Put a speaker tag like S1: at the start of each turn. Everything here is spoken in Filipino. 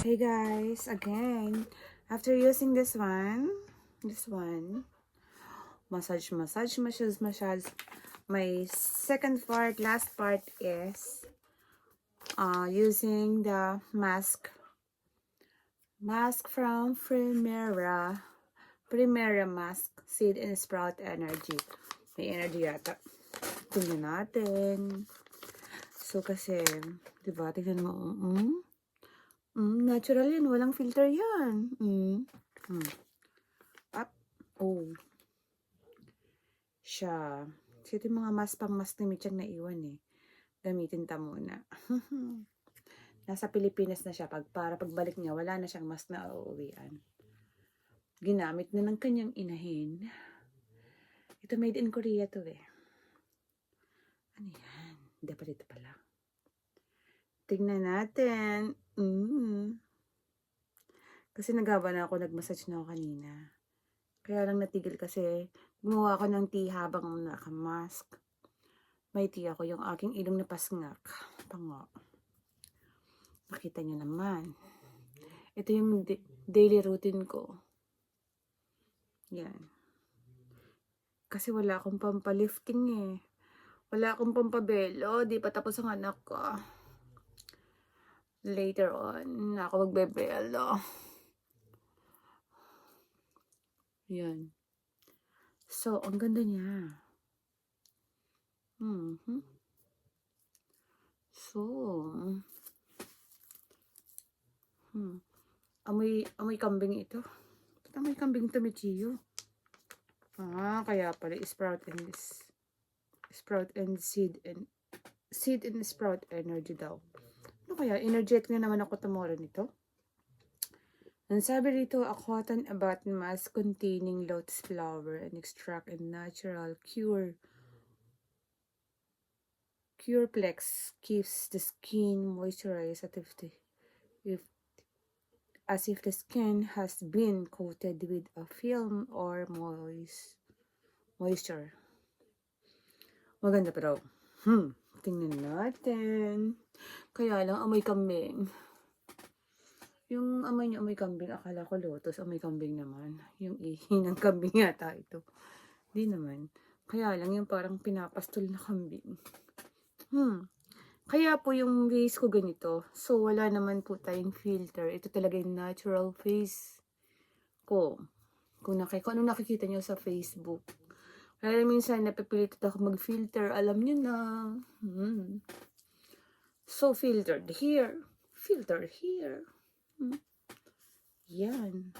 S1: Hey guys, again, after using this one, massage, my second part, last part is using the mask from Primera mask, Seed and Sprout Energy. May energy yata. Tingnan natin. So kasi, diba, tingnan mo, natural yan, walang filter yan. Up. Oh. Siya. So, ito yung mga pang mask ni Michang na iwan eh. Gamitin ta muna. Nasa Pilipinas na siya. Para pagbalik niya, wala na siyang mask na uuwian. Ginamit na ng kanyang inahin. Ito made in Korea to eh. Ano yan? Dapat ito pala. Tingnan natin. Kasi nagaba na ako, nagmassage na ako kanina. Kaya lang natigil kasi gumawa ako ng tea habang nakamask. May tea ako, yung aking ilong na pasngak. Pango. Nakita nyo naman. Ito yung daily routine ko. Yan. Kasi wala akong pampalifting eh. Wala akong pampabelo. Di pa tapos ang anak ko. Later on, na ako magbebelo. Yan. So, ang ganda niya. So, amoy kambing ito. Ba't amoy kambing to, Michiyo? Kaya pala, sprout and seed and sprout energy daw. Ano kaya? Energetic na naman ako tomorrow nito. Ang sabi rito, a cotton about mask containing lotus flower and extract and natural Cureplex keeps the skin moisturized as if the skin has been coated with a film or moisture. Maganda pa daw. Tingnan natin. Kaya lang, amoy kambing. Yung amoy niya, amoy kambing. Akala ko lotus, amoy kambing naman. Yung ihi ng kambing yata ito. Di naman. Kaya lang, yung parang pinapastol na kambing. Kaya po yung face ko ganito. So, wala naman po tayong filter. Ito talaga yung natural face ko. Kung ano nakikita nyo sa Facebook. Kaya minsan, napipilit ako mag-filter. Alam nyo na. So, filtered here. Filter here. Yan.